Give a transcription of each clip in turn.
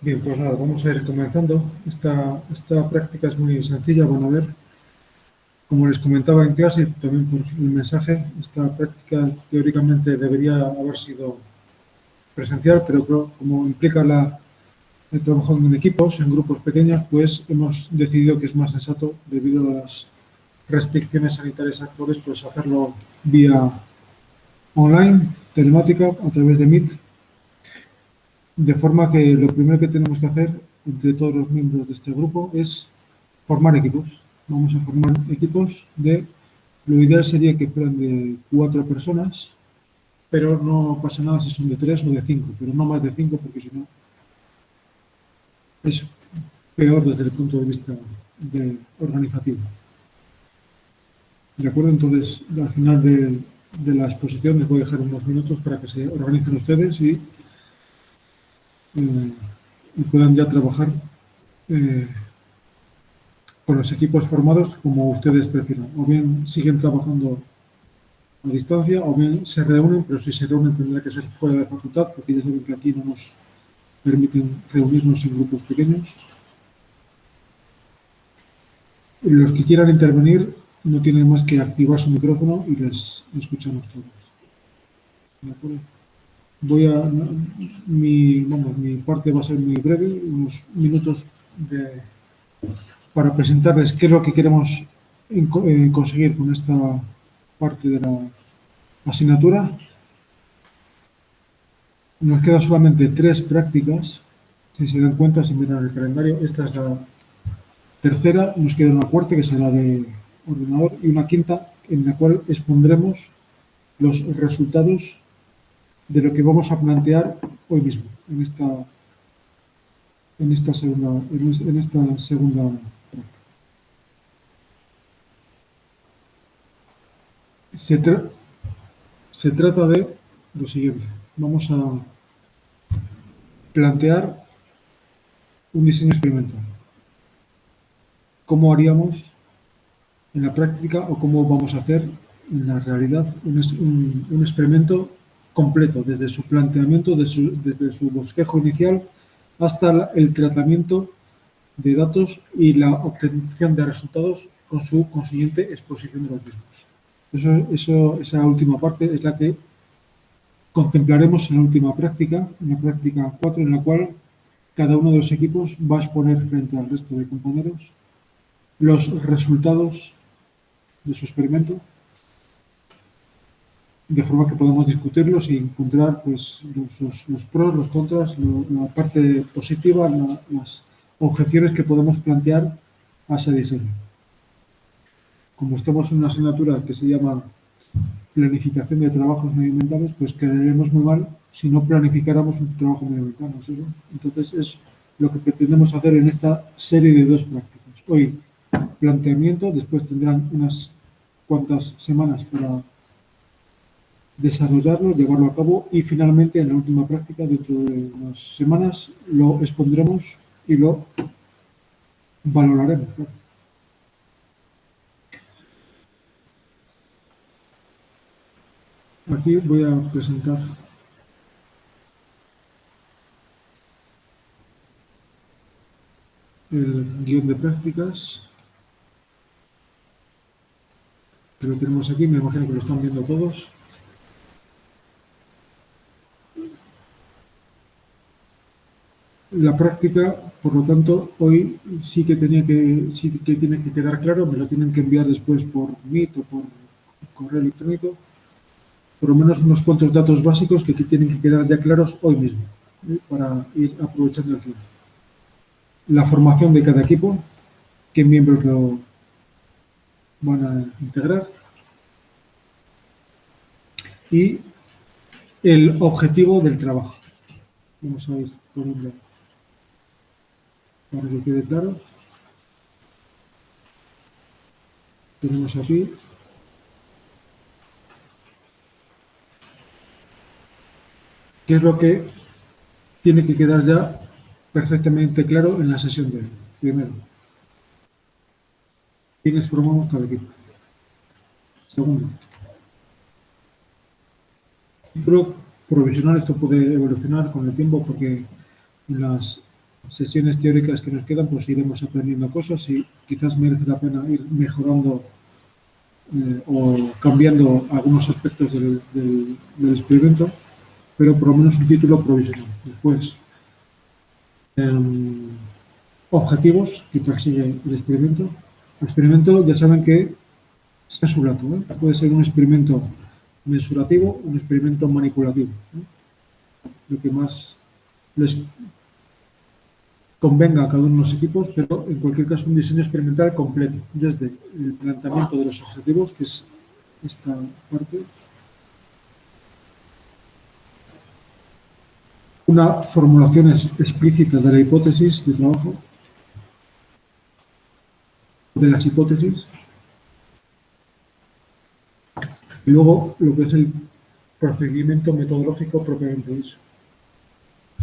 Bien, pues nada, vamos a ir comenzando. Esta práctica es muy sencilla, van a ver. Como les comentaba en clase, también por el mensaje, esta práctica teóricamente debería haber sido presencial, pero como implica el trabajo en equipos, en grupos pequeños, pues hemos decidido que es más sensato, debido a las restricciones sanitarias actuales, pues hacerlo vía online, telemática, a través de Meet. De forma que lo primero que tenemos que hacer entre todos los miembros de este grupo es formar equipos. Vamos a formar equipos lo ideal sería que fueran de 4 personas, pero no pasa nada si son de 3 o de 5, pero no más de 5 porque si no es peor desde el punto de vista organizativo. ¿De acuerdo? Entonces, al final de la exposición les voy a dejar unos minutos para que se organicen ustedes y puedan ya trabajar con los equipos formados como ustedes prefieran. O bien siguen trabajando a distancia, o bien se reúnen, pero si se reúnen tendrá que ser fuera de facultad, porque ya saben que aquí no nos permiten reunirnos en grupos pequeños. Los que quieran intervenir no tienen más que activar su micrófono y les escuchamos todos. ¿De acuerdo? Mi parte va a ser muy breve, unos minutos para presentarles qué es lo que queremos conseguir con esta parte de la asignatura. Nos quedan solamente 3 prácticas. Si se dan cuenta, si miran el calendario, esta es la tercera. Nos queda una cuarta, que será de ordenador, y una quinta, en la cual expondremos los resultados de lo que vamos a plantear hoy mismo, en esta segunda práctica. Se trata de lo siguiente. Vamos a plantear un diseño experimental. ¿Cómo haríamos en la práctica o cómo vamos a hacer en la realidad un experimento completo, desde su planteamiento, desde su bosquejo inicial hasta el tratamiento de datos y la obtención de resultados con su consiguiente exposición de los mismos? Esa última parte es la que contemplaremos en la última práctica, en la práctica 4, en la cual cada uno de los equipos va a exponer frente al resto de compañeros los resultados de su experimento, de forma que podamos discutirlos y encontrar pues, los pros, los contras, la parte positiva, las objeciones que podemos plantear a ese diseño. Como estamos en una asignatura que se llama planificación de trabajos medioambientales, pues quedaríamos muy mal si no planificáramos un trabajo medioambiental, ¿no? ¿Sí? Entonces es lo que pretendemos hacer en esta serie de 2 prácticas. Hoy planteamiento, después tendrán unas cuantas semanas para desarrollarlo, llevarlo a cabo y finalmente en la última práctica, dentro de unas semanas, lo expondremos y lo valoraremos. ¿No? Aquí voy a presentar el guión de prácticas, que lo tenemos aquí, me imagino que lo están viendo todos. La práctica, por lo tanto, hoy sí que tiene que quedar claro, me lo tienen que enviar después por Meet o por correo electrónico, por lo menos unos cuantos datos básicos que tienen que quedar ya claros hoy mismo, para ir aprovechando el tiempo. La formación de cada equipo, qué miembros lo van a integrar y el objetivo del trabajo. Vamos a ir poniendo para que quede claro. Tenemos aquí qué es lo que tiene que quedar ya perfectamente claro en la sesión de hoy. Primero, quiénes formamos cada equipo. Segundo, provisional, esto puede evolucionar con el tiempo porque en las sesiones teóricas que nos quedan, pues iremos aprendiendo cosas y quizás merece la pena ir mejorando o cambiando algunos aspectos del experimento, pero por lo menos un título provisional. Después, objetivos que persigue el experimento. El experimento ya saben que es mensurado, ¿eh? Puede ser un experimento mensurativo, un experimento manipulativo, ¿eh? Lo que más les convenga a cada uno de los equipos, pero en cualquier caso un diseño experimental completo, desde el planteamiento de los objetivos, que es esta parte, una formulación explícita de la hipótesis de trabajo, de las hipótesis, y luego lo que es el procedimiento metodológico propiamente dicho.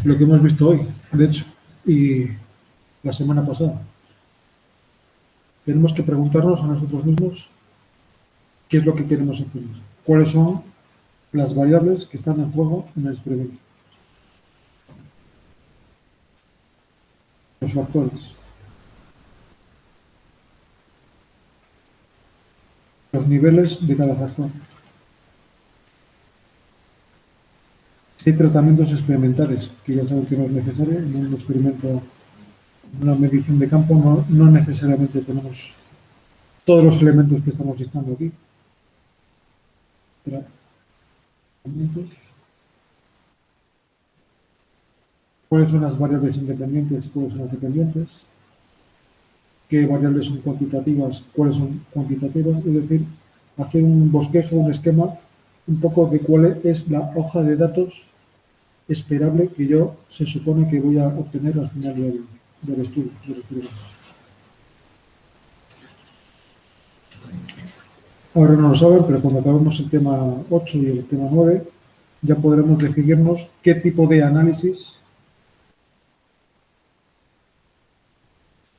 Lo que hemos visto hoy, de hecho, y la semana pasada. Tenemos que preguntarnos a nosotros mismos qué es lo que queremos obtener, cuáles son las variables que están en juego en el experimento, los factores, los niveles de cada factor. Si hay tratamientos experimentales, que ya saben que no es necesario, en un experimento, en una medición de campo, no necesariamente tenemos todos los elementos que estamos listando aquí. Tratamientos. ¿Cuáles son las variables independientes? ¿Cuáles son las dependientes? ¿Qué variables son cuantitativas? ¿Cuáles son cuantitativas? Es decir, hacer un bosquejo, un esquema, un poco de cuál es la hoja de datos esperable que yo se supone que voy a obtener al final del estudio, del experimento. Ahora no lo saben, pero cuando acabemos el tema 8 y el tema 9, ya podremos decidirnos qué tipo de análisis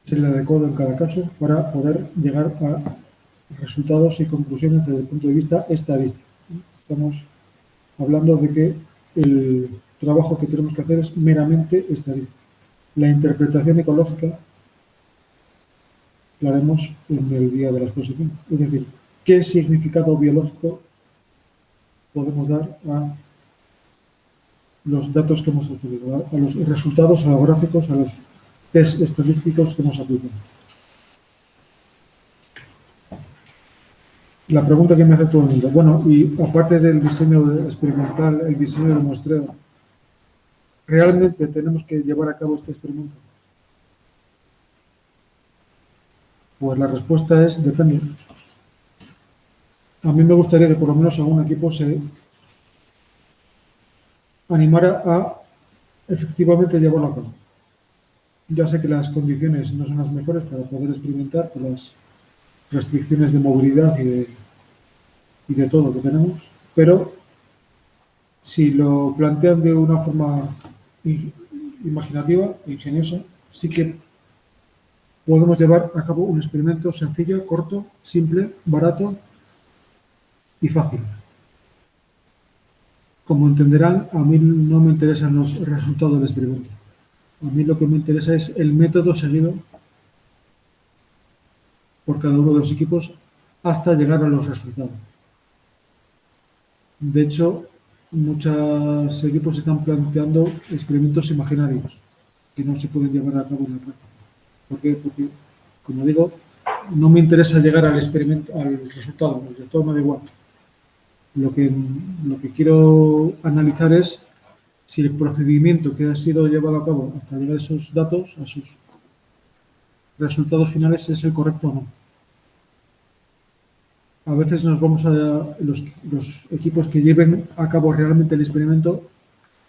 es el adecuado en cada caso para poder llegar a resultados y conclusiones desde el punto de vista estadístico. Estamos hablando de que el trabajo que tenemos que hacer es meramente estadístico. La interpretación ecológica la haremos en el día de la exposición. Es decir, ¿qué significado biológico podemos dar a los datos que hemos obtenido, a los resultados, a los gráficos, a los test estadísticos que hemos aplicado? La pregunta que me hace todo el mundo, bueno, y aparte del diseño experimental, el diseño del muestreo, ¿realmente tenemos que llevar a cabo este experimento? Pues la respuesta es depende. A mí me gustaría que por lo menos algún equipo se animara a efectivamente llevarlo a cabo. Ya sé que las condiciones no son las mejores para poder experimentar por las restricciones de movilidad y de todo lo que tenemos, pero si lo plantean de una forma imaginativa e ingeniosa, sí que podemos llevar a cabo un experimento sencillo, corto, simple, barato y fácil. Como entenderán, a mí no me interesan los resultados del experimento. A mí lo que me interesa es el método seguido por cada uno de los equipos hasta llegar a los resultados. De hecho, muchos equipos están planteando experimentos imaginarios que no se pueden llevar a cabo en la práctica. ¿Por qué? Porque, como digo, no me interesa llegar al experimento, al resultado, el resultado me da igual. Lo que quiero analizar es si el procedimiento que ha sido llevado a cabo hasta llegar a esos datos, a sus resultados finales, es el correcto o no. A veces nos vamos a los equipos que lleven a cabo realmente el experimento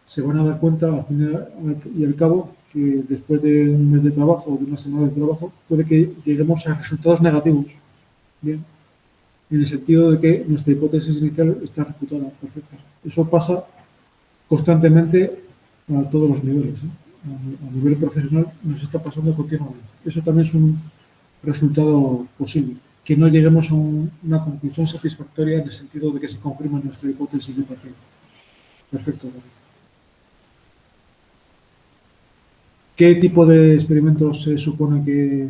se van a dar cuenta al final y al cabo que después de un mes de trabajo o de una semana de trabajo puede que lleguemos a resultados negativos. Bien, en el sentido de que nuestra hipótesis inicial está refutada, perfecta. Eso pasa constantemente a todos los niveles, ¿eh? A nivel profesional nos está pasando continuamente. Eso también es un resultado posible, que no lleguemos a una conclusión satisfactoria en el sentido de que se confirma nuestra hipótesis de partida. Perfecto. ¿Qué tipo de experimentos se supone que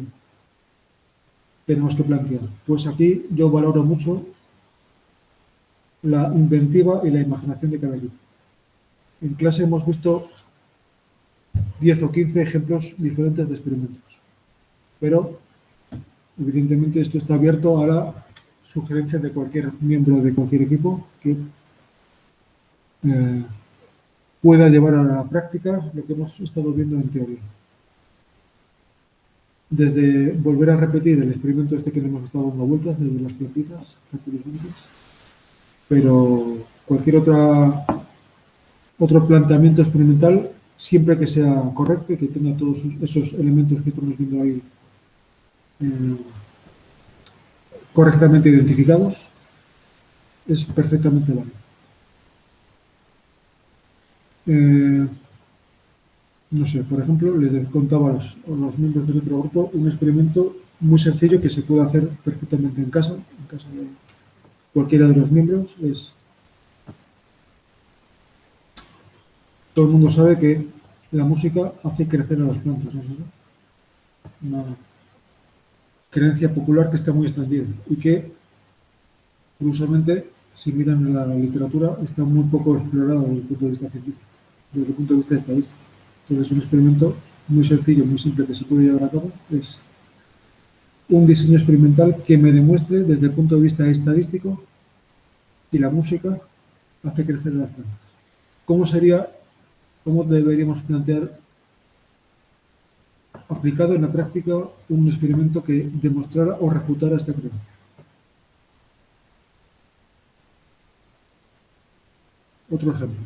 tenemos que plantear? Pues aquí yo valoro mucho la inventiva y la imaginación de cada equipo. En clase hemos visto 10 o 15 ejemplos diferentes de experimentos, pero evidentemente esto está abierto a la sugerencia de cualquier miembro de cualquier equipo que pueda llevar a la práctica lo que hemos estado viendo en teoría. Desde volver a repetir el experimento este que le hemos estado dando vueltas, desde las plantitas fertilizantes, pero cualquier otro planteamiento experimental, siempre que sea correcto y que tenga todos esos elementos que estamos viendo ahí eh, correctamente identificados, es perfectamente válido. No sé, por ejemplo, les contaba a los miembros del otro grupo un experimento muy sencillo que se puede hacer perfectamente en casa de cualquiera de los miembros. Todo el mundo sabe que la música hace crecer a las plantas, ¿no? Una creencia popular que está muy extendida y que, curiosamente, si miran la literatura, está muy poco explorada desde el punto de vista científico, desde el punto de vista estadístico. Entonces, un experimento muy sencillo, muy simple que se puede llevar a cabo es un diseño experimental que me demuestre desde el punto de vista estadístico y la música hace crecer las plantas. ¿Cómo deberíamos plantear aplicado en la práctica un experimento que demostrara o refutara esta creencia? Otro ejemplo.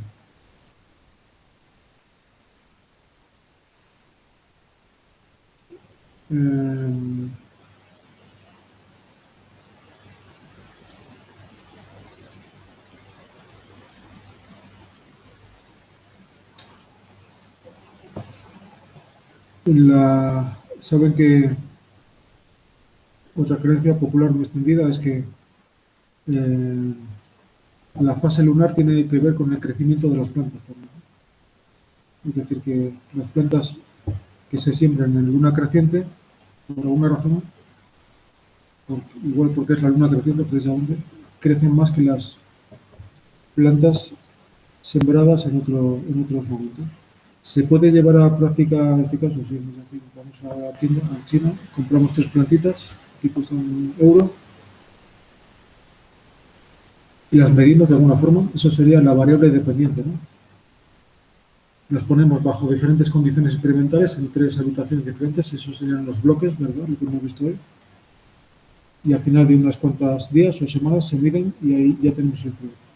Eh, saben que otra creencia popular muy extendida es que la fase lunar tiene que ver con el crecimiento de las plantas también. Es decir, que las plantas que se siembran en luna creciente, por alguna razón, igual porque es la luna creciente precisamente, crecen más que las plantas sembradas en otros momentos. ¿Se puede llevar a práctica en este caso? Sí, vamos a la tienda, a China, compramos 3 plantitas que cuestan €1 y las medimos de alguna forma. Eso sería la variable dependiente, ¿no? Las ponemos bajo diferentes condiciones experimentales en 3 habitaciones diferentes. Esos serían los bloques, ¿verdad? Lo que hemos visto hoy. Y al final de unas cuantas días o semanas se miden y ahí ya tenemos el producto.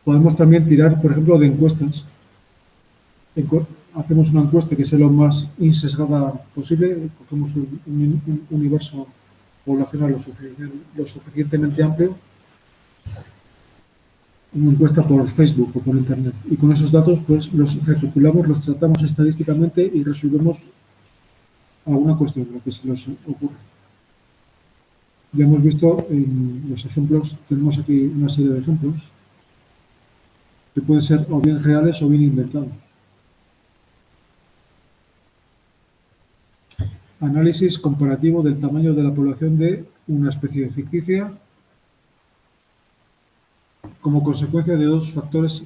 Podemos también tirar, por ejemplo, de encuestas. Hacemos una encuesta que sea lo más insesgada posible, cogemos un universo poblacional lo suficientemente amplio, una encuesta por Facebook o por Internet. Y con esos datos pues los recopilamos, los tratamos estadísticamente y resolvemos alguna cuestión, lo que se nos ocurre. Ya hemos visto en los ejemplos, tenemos aquí una serie de ejemplos que pueden ser o bien reales o bien inventados. Análisis comparativo del tamaño de la población de una especie ficticia como consecuencia de 2 factores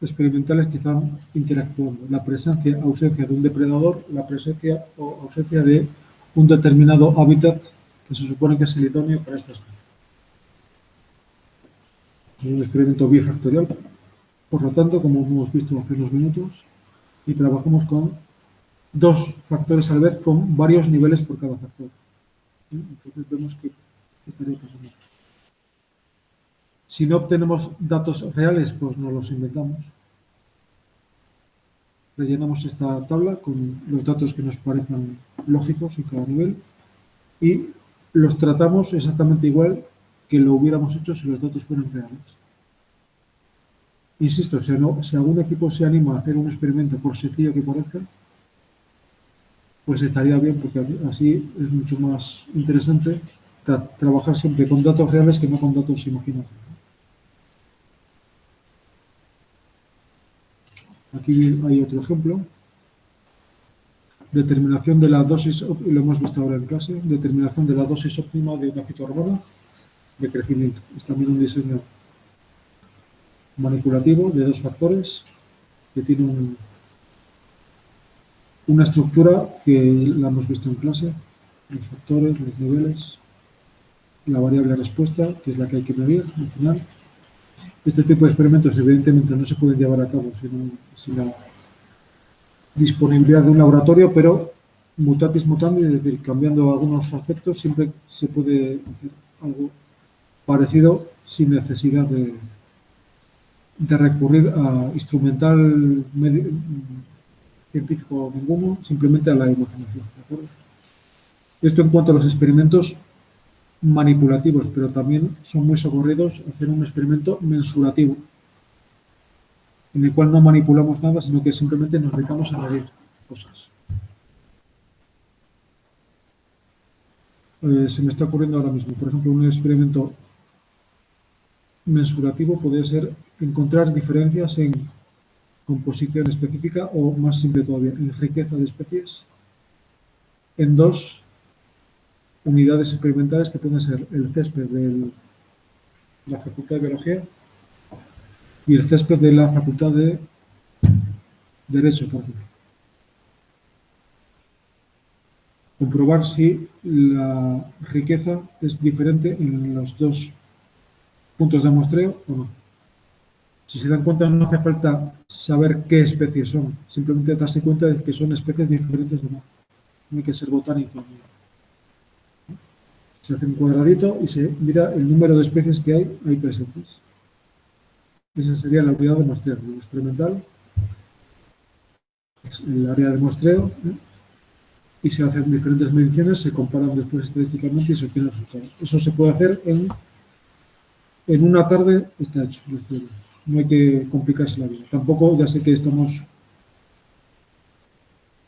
experimentales que están interactuando. La presencia o ausencia de un depredador, la presencia o ausencia de un determinado hábitat que se supone que es el idóneo para esta especie. Es un experimento bifactorial, por lo tanto, como hemos visto hace unos minutos, y trabajamos con 2 factores a la vez con varios niveles por cada factor. Entonces vemos que estaría pasando. Si no obtenemos datos reales, pues nos los inventamos. Rellenamos esta tabla con los datos que nos parezcan lógicos en cada nivel y los tratamos exactamente igual que lo hubiéramos hecho si los datos fueran reales. Insisto, si algún equipo se anima a hacer un experimento, por sencillo que parezca, pues estaría bien, porque así es mucho más interesante trabajar siempre con datos reales que no con datos imaginados. Aquí hay otro ejemplo. Determinación de la dosis, y lo hemos visto ahora en clase, determinación de la dosis óptima de una fitohormona de crecimiento. Es también un diseño manipulativo de 2 factores que tiene una estructura que la hemos visto en clase, los factores, los niveles, la variable respuesta, que es la que hay que medir al final. Este tipo de experimentos evidentemente no se pueden llevar a cabo sin la disponibilidad de un laboratorio, pero mutatis mutandis, es decir, cambiando algunos aspectos, siempre se puede hacer algo parecido sin necesidad de recurrir a instrumental científico ninguno, simplemente a la imaginación. ¿De acuerdo? Esto en cuanto a los experimentos manipulativos, pero también son muy socorridos hacer un experimento mensurativo, en el cual no manipulamos nada, sino que simplemente nos dedicamos a medir cosas. Se me está ocurriendo ahora mismo, por ejemplo, un experimento mensurativo podría ser encontrar diferencias en composición específica o, más simple todavía, en riqueza de especies en 2 unidades experimentales que pueden ser el césped de la Facultad de Biología y el césped de la Facultad de Derecho, por ejemplo. Comprobar si la riqueza es diferente en los 2 puntos de muestreo o no. Si se dan cuenta, no hace falta saber qué especies son, simplemente darse cuenta de que son especies diferentes o no. No hay que ser botánico. Se hace un cuadradito y se mira el número de especies que hay ahí presentes. Esa sería la unidad de muestreo. El experimental, el área de muestreo, y se hacen diferentes mediciones, se comparan después estadísticamente y se obtiene el resultado. Eso se puede hacer en una tarde, está hecho. No hay que complicarse la vida. Tampoco, ya sé que estamos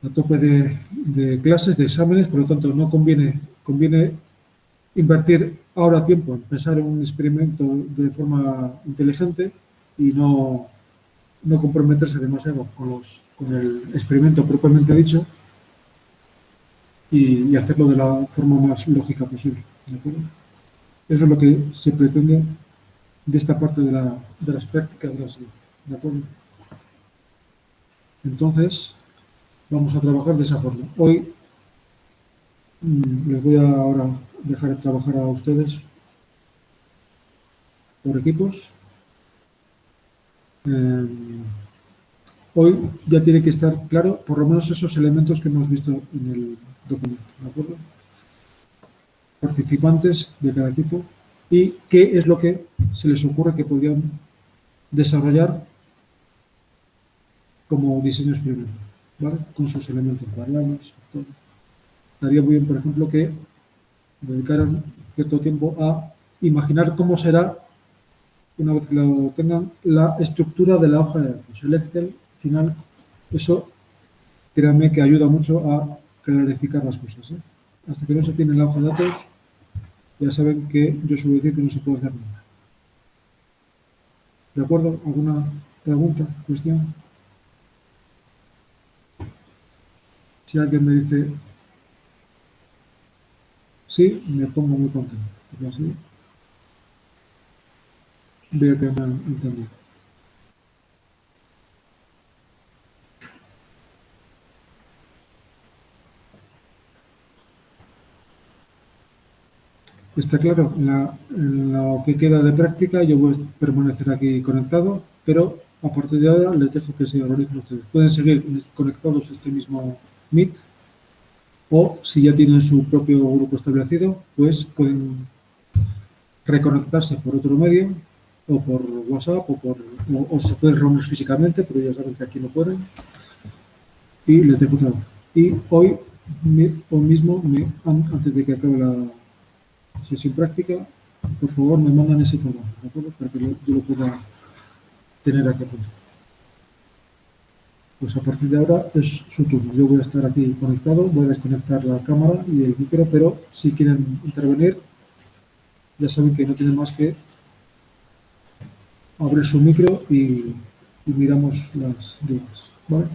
a tope de clases, de exámenes, por lo tanto no conviene invertir ahora tiempo en pensar en un experimento de forma inteligente y no comprometerse demasiado con el experimento propiamente dicho y hacerlo de la forma más lógica posible. ¿De acuerdo? Eso es lo que se pretende de esta parte de las prácticas de la salud. ¿De acuerdo? Entonces, vamos a trabajar de esa forma. Hoy les voy a ahora dejar trabajar a ustedes por equipos. Hoy ya tiene que estar claro por lo menos esos elementos que hemos visto en el documento, ¿de acuerdo? Participantes de cada equipo y qué es lo que se les ocurre que podrían desarrollar como diseño experimental, ¿vale? Con sus elementos variables, todo. Estaría muy bien, por ejemplo, que dedicaran cierto tiempo a imaginar cómo será, una vez que lo tengan, la estructura de la hoja de datos. El Excel final, eso, créanme que ayuda mucho a clarificar las cosas, ¿eh? Hasta que no se tiene la hoja de datos, ya saben que yo suelo decir que no se puede hacer nada. ¿De acuerdo? ¿Alguna pregunta, cuestión? Si alguien me dice sí, me pongo muy contento. Porque así veo que me han entendido. Está claro, en lo que queda de práctica yo voy a permanecer aquí conectado, pero a partir de ahora les dejo que se organicen ustedes. Pueden seguir conectados a este mismo Meet o si ya tienen su propio grupo establecido, pues pueden reconectarse por otro medio o por WhatsApp o se pueden reunir físicamente, pero ya saben que aquí no pueden y les dejo trabajo. Y hoy mismo, antes de que acabe la sesión práctica, por favor me mandan ese trabajo, ¿de acuerdo? Para que yo lo pueda tener aquí apuntado. Pues a partir de ahora es su turno. Yo voy a estar aquí conectado, voy a desconectar la cámara y el micro, pero si quieren intervenir, ya saben que no tienen más que abrir su micro y miramos las dudas, ¿vale?